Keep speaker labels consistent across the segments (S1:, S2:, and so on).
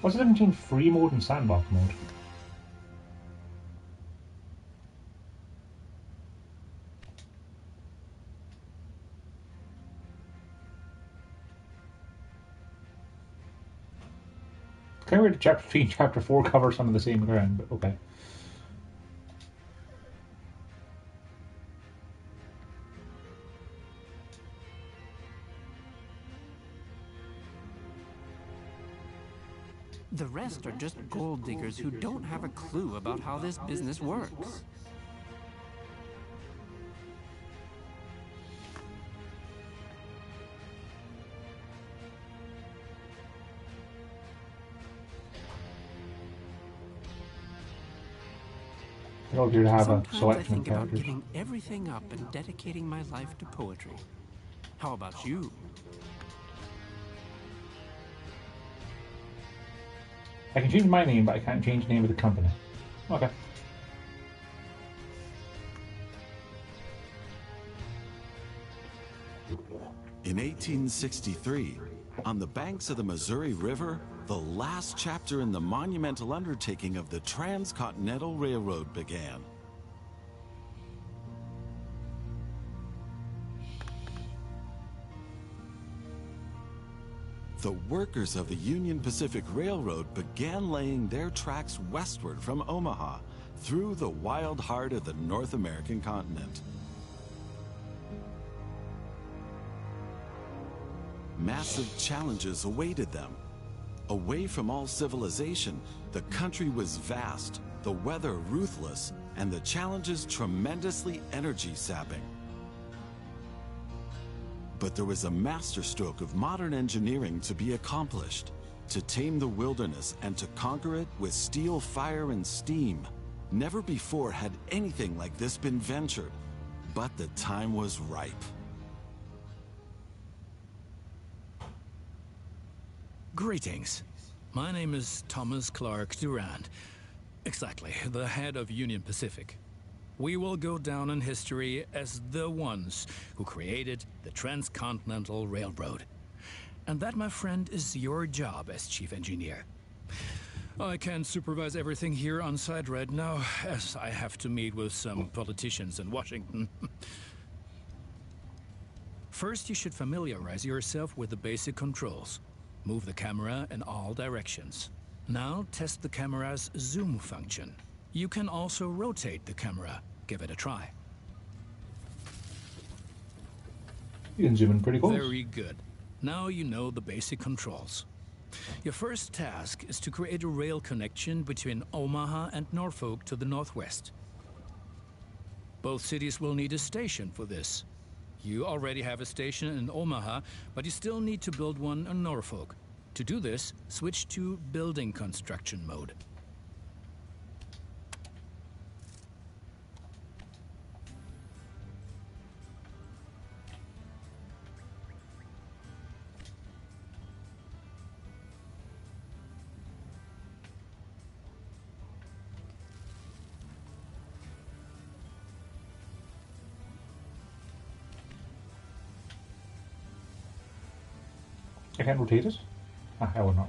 S1: What's the difference between free mode and sandbox mode? Kind of weird chapter 3 and chapter 4 cover some of the same ground, but okay.
S2: The rest are just gold diggers who don't have a clue about how this business works.
S1: I don't appear to have a
S2: Sometimes I
S1: selection of
S2: think about
S1: characters.
S2: giving everything up and dedicating my life to poetry. How about you?
S1: I can change my name, but I can't change the name of the company. Okay.
S3: In 1863, on the banks of the Missouri River, the last chapter in the monumental undertaking of the Transcontinental Railroad began. The workers of the Union Pacific Railroad began laying their tracks westward from Omaha through the wild heart of the North American continent. Massive challenges awaited them. Away from all civilization, the country was vast, the weather ruthless, and the challenges tremendously energy-sapping. But there was a masterstroke of modern engineering to be accomplished, to tame the wilderness and to conquer it with steel, fire, and steam. Never before had anything like this been ventured, but the time was ripe.
S4: Greetings. My name is Thomas Clark Durand. Exactly, the head of Union Pacific. We will go down in history as the ones who created the Transcontinental Railroad. And that, my friend, is your job as chief engineer. I can't supervise everything here on site right now, as I have to meet with some politicians in Washington. First, you should familiarize yourself with the basic controls. Move the camera in all directions. Now test the camera's zoom function. You can also rotate the camera. Give it a try.
S1: You can zoom in pretty close.
S4: Very good. Now you know the basic controls. Your first task is to create a rail connection between Omaha and Norfolk to the northwest. Both cities will need a station for this. You already have a station in Omaha, but you still need to build one in Norfolk. To do this, switch to building construction mode.
S1: I can't rotate it? Ah, I will not.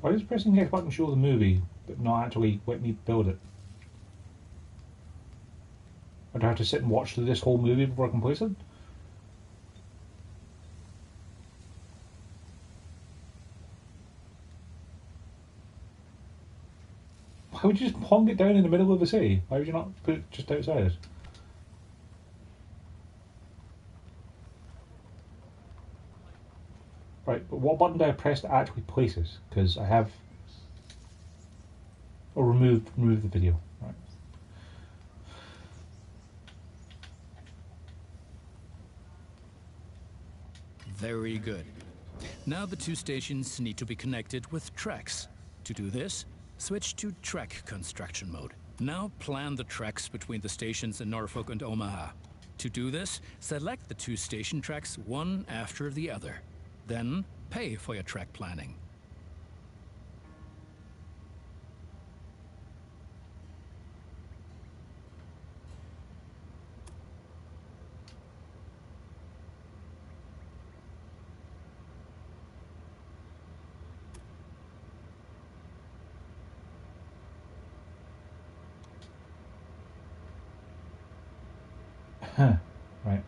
S1: Why does pressing the X button show the movie, but not actually let me build it? I'd have to sit and watch through this whole movie before I can place it? Why would you just plonk it down in the middle of the city? Why would you not put it just outside? Right, but what button do I press to actually place it? Because I have... Oh, remove the video. Right.
S4: Very good. Now the two stations need to be connected with tracks. To do this, switch to track construction mode. Now plan the tracks between the stations in Norfolk and Omaha. To do this, select the two station tracks one after the other. Then pay for your track planning.
S1: Huh. Right.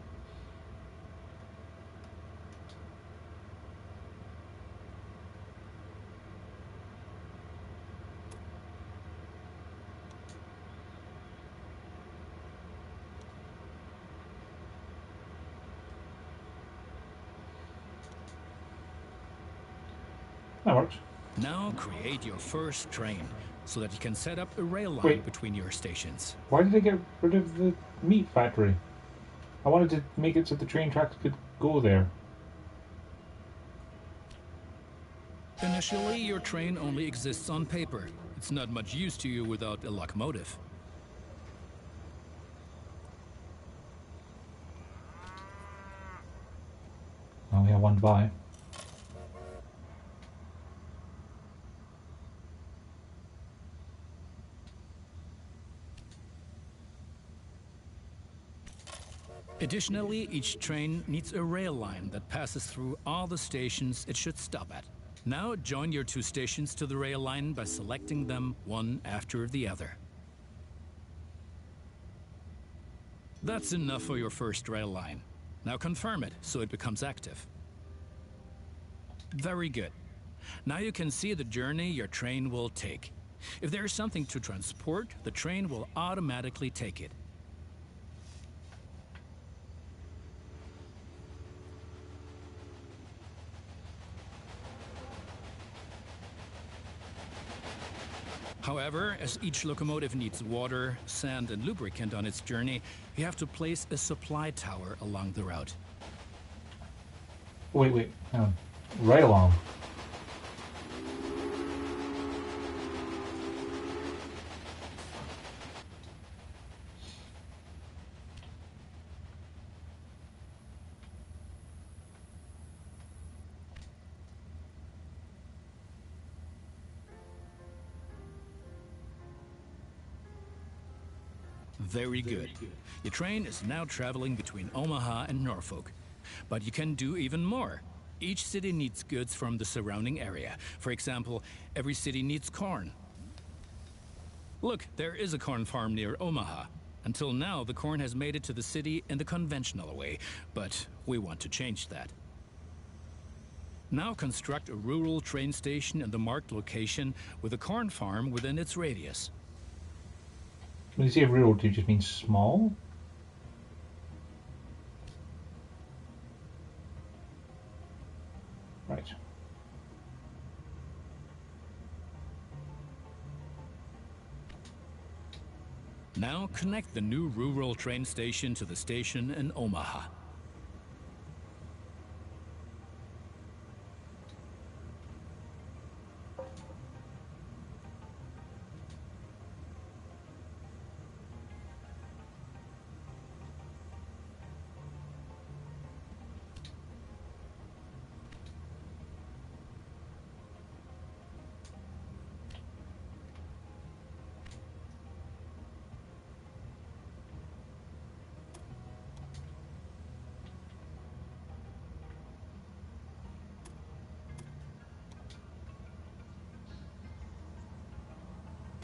S1: That works.
S4: Now create your first train, so that you can set up a rail line
S1: Wait.
S4: between your stations.
S1: Why did they get rid of the meat factory? I wanted to make it so the train tracks could go there.
S4: Initially, your train only exists on paper. It's not much use to you without a locomotive.
S1: I only have one to buy.
S4: Additionally, each train needs a rail line that passes through all the stations it should stop at. Now join your two stations to the rail line by selecting them one after the other. That's enough for your first rail line. Now confirm it so it becomes active. Very good. Now you can see the journey your train will take. If there is something to transport, the train will automatically take it. However, as each locomotive needs water, sand, and lubricant on its journey, you have to place a supply tower along the route.
S1: Wait, hang on. Right along.
S4: Very good. Your train is now traveling between Omaha and Norfolk. But you can do even more. Each city needs goods from the surrounding area. For example, every city needs corn. Look, there is a corn farm near Omaha. Until now, the corn has made it to the city in the conventional way, but we want to change that. Now construct a rural train station in the marked location with a corn farm within its radius.
S1: When you say rural, do you just mean small? Right.
S4: Now connect the new rural train station to the station in Omaha.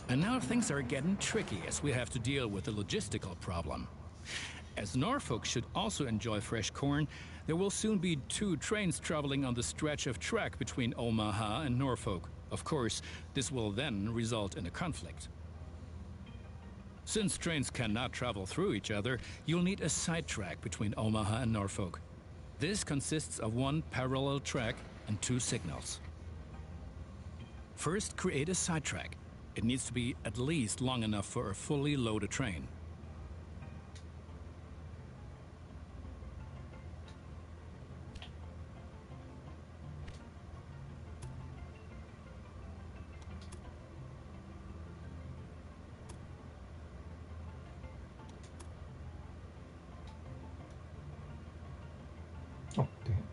S4: And now things are getting tricky as we have to deal with a logistical problem. As Norfolk should also enjoy fresh corn, there will soon be 2 trains traveling on the stretch of track between Omaha and Norfolk. Of course, this will then result in a conflict. Since trains cannot travel through each other, you'll need a side track between Omaha and Norfolk. This consists of 1 parallel track and 2 signals. First, create a side track. It needs to be at least long enough for a fully loaded train.
S1: Oh, dang it.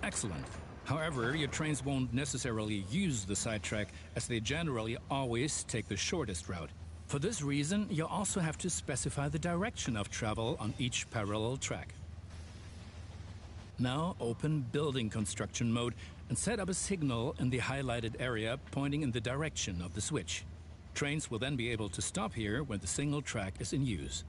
S4: Excellent. However, your trains won't necessarily use the sidetrack, as they generally always take the shortest route. For this reason, you'll also have to specify the direction of travel on each parallel track. Now open building construction mode and set up a signal in the highlighted area pointing in the direction of the switch. Trains will then be able to stop here when the single track is in use.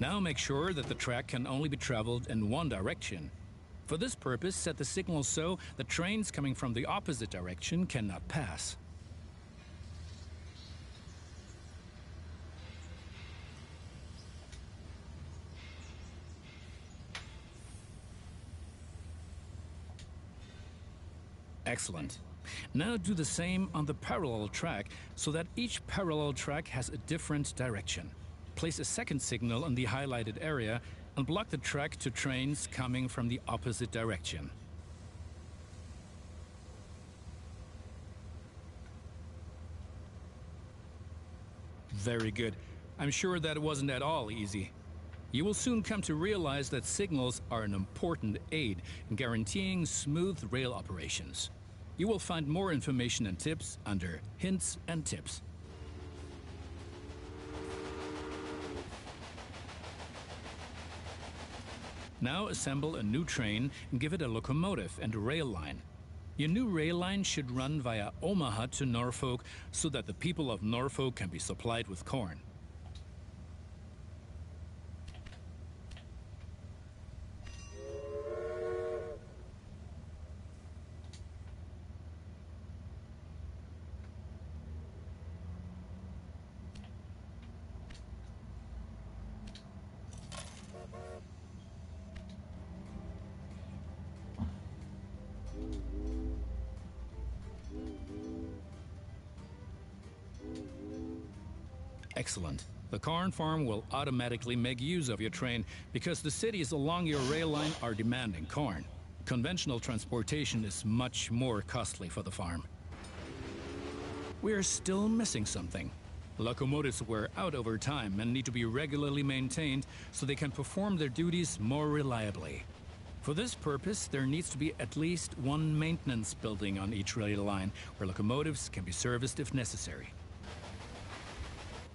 S4: Now make sure that the track can only be traveled in one direction. For this purpose, set the signal so that trains coming from the opposite direction cannot pass. Excellent. Now do the same on the parallel track so that each parallel track has a different direction. Place a second signal in the highlighted area and block the track to trains coming from the opposite direction. Very good. I'm sure that wasn't at all easy. You will soon come to realize that signals are an important aid in guaranteeing smooth rail operations. You will find more information and tips under Hints and Tips. Now assemble a new train and give it a locomotive and a rail line. Your new rail line should run via Omaha to Norfolk so that the people of Norfolk can be supplied with corn. Excellent. The corn farm will automatically make use of your train because the cities along your rail line are demanding corn. Conventional transportation is much more costly for the farm. We're still missing something. Locomotives wear out over time and need to be regularly maintained so they can perform their duties more reliably. For this purpose, there needs to be at least one maintenance building on each rail line where locomotives can be serviced if necessary.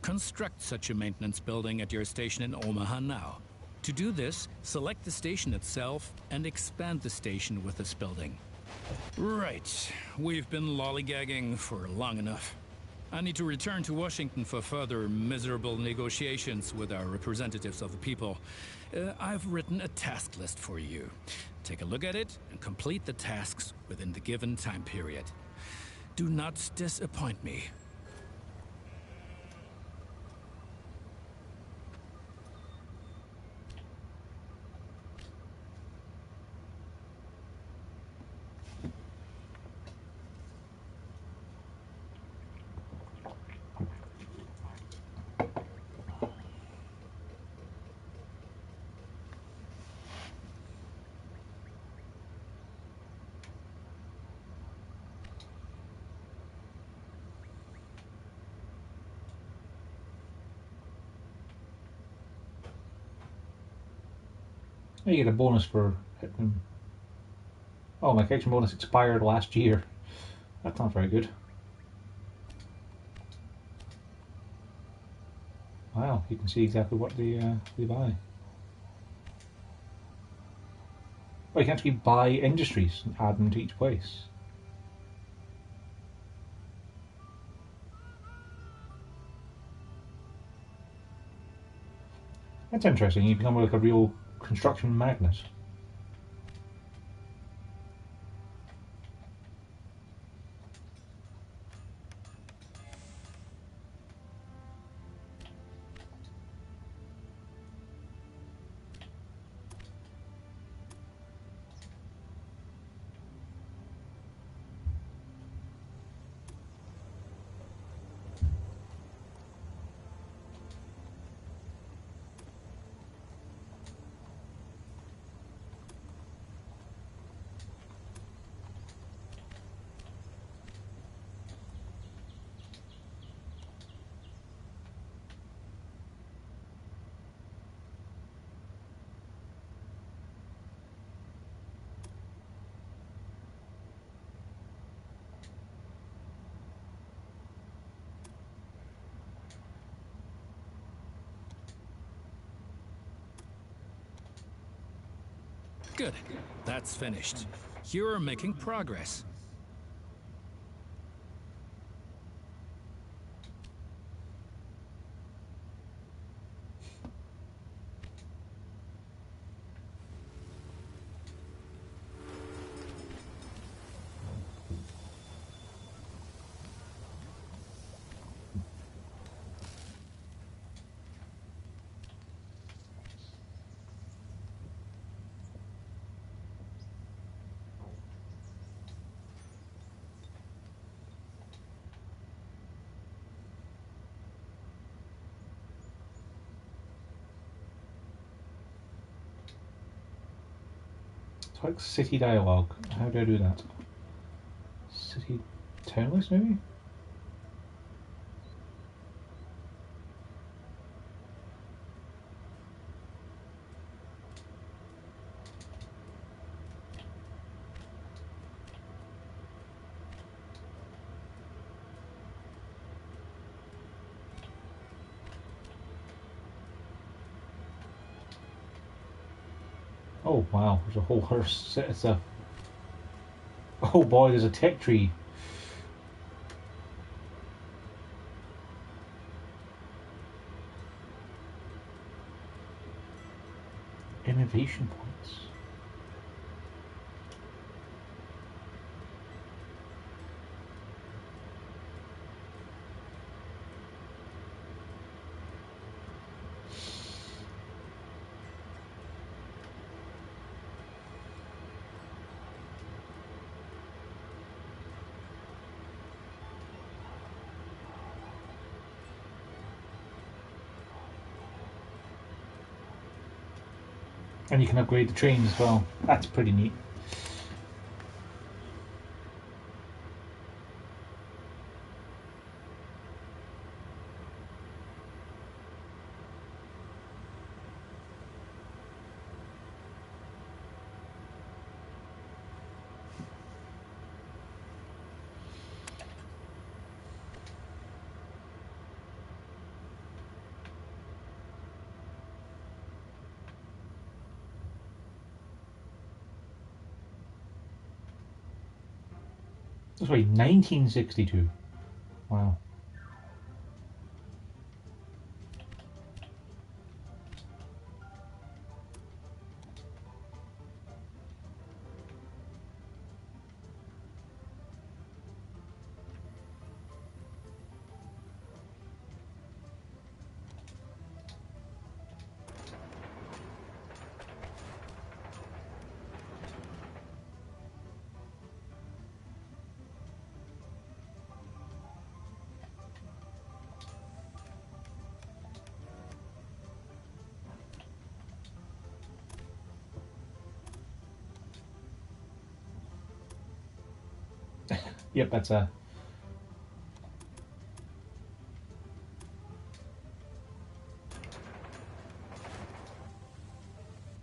S4: Construct such a maintenance building at your station in Omaha now. To do this, select the station itself and expand the station with this building. Right, we've been lollygagging for long enough. I need to return to Washington for further miserable negotiations with our representatives of the people. I've written a task list for you. Take a look at it and complete the tasks within the given time period. Do not disappoint me.
S1: You get a bonus for hitting them. Oh, my connection bonus expired last year. That's not very good. Wow, you can see exactly what they buy. Oh, you can actually buy industries and add them to each place. That's interesting. You become like a real construction magnet.
S4: Good. That's finished. You're making progress.
S1: It's like city dialogue. How do I do that? City town list, maybe? Oh wow, there's a whole set of stuff. Oh boy, there's a tech tree. Innovation points. And you can upgrade the trains as well. That's pretty neat. That's right, 1962. Wow. Yep, that's a.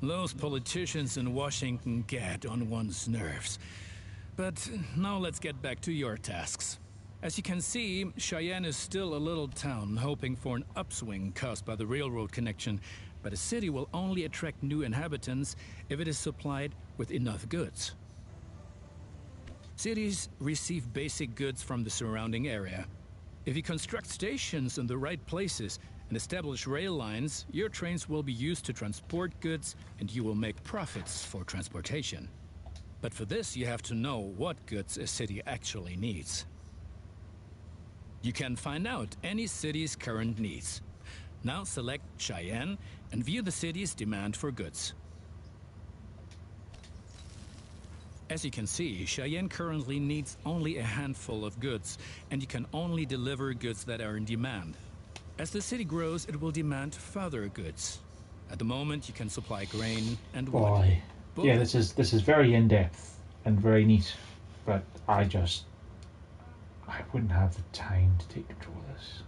S4: Those politicians in Washington get on one's nerves. But now let's get back to your tasks. As you can see, Cheyenne is still a little town hoping for an upswing caused by the railroad connection, but a city will only attract new inhabitants if it is supplied with enough goods. Cities receive basic goods from the surrounding area. If you construct stations in the right places and establish rail lines, your trains will be used to transport goods and you will make profits for transportation. But for this, you have to know what goods a city actually needs. You can find out any city's current needs. Now select Cheyenne and view the city's demand for goods. As you can see, Cheyenne currently needs only a handful of goods, and you can only deliver goods that are in demand. As the city grows, it will demand further goods. At the moment, you can supply grain and wood.
S1: Boy. Yeah, this is very in-depth and very neat, but I wouldn't have the time to take control of this.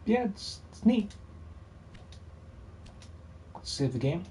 S1: Yeah, it's neat. Let's save the game.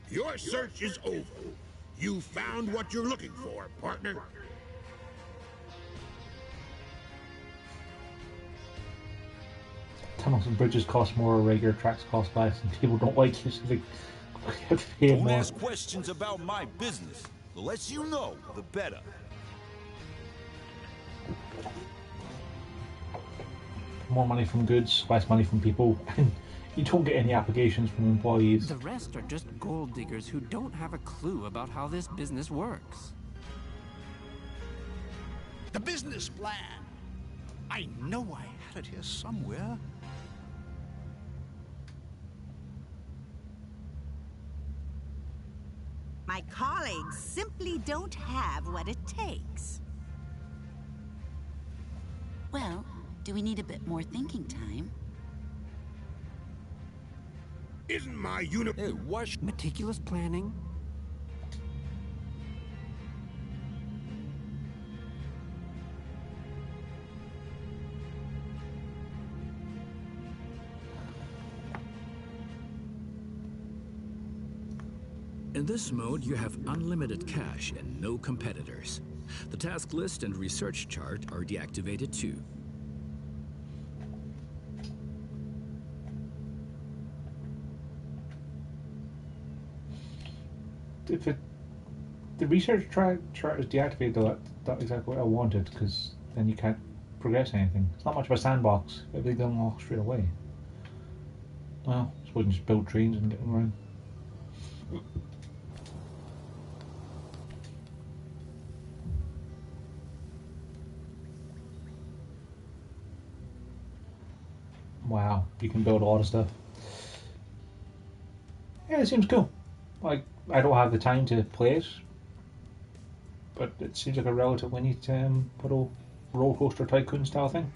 S5: Your search is over. You found what you're looking for, partner.
S1: Tunnels and bridges cost more, regular tracks cost less, and people don't like you, so they have to pay
S6: Don't
S1: more.
S6: ask questions about my business. The less you know, the better.
S1: More money from goods, less money from people, and you don't get any applications from employees.
S2: The rest are just gold diggers who don't have a clue about how this business works.
S5: The business plan. I know I had it here somewhere.
S7: My colleagues simply don't have what it takes.
S8: Well, do we need a bit more thinking time?
S5: Isn't my unit...
S6: Hey, what?
S2: Meticulous planning?
S4: In this mode, you have unlimited cash and no competitors. The task list and research chart are deactivated too.
S1: If the research chart is deactivated, though, that's exactly what I wanted, because then you can't progress anything. It's not much of a sandbox. Everything unlocks straight away. Well, I suppose you can just build trains and get them around. Wow, you can build a lot of stuff. Yeah, it seems cool. Like, I don't have the time to play it, but it seems like a relatively neat little roller coaster tycoon style thing.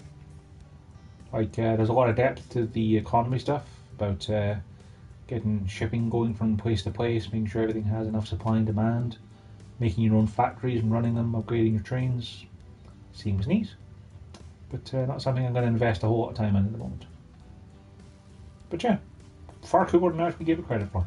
S1: Like, there's a lot of depth to the economy stuff about getting shipping going from place to place, making sure everything has enough supply and demand, making your own factories and running them, upgrading your trains. Seems neat, but not something I'm going to invest a whole lot of time in at the moment. But yeah, far cooler than I actually gave it credit for.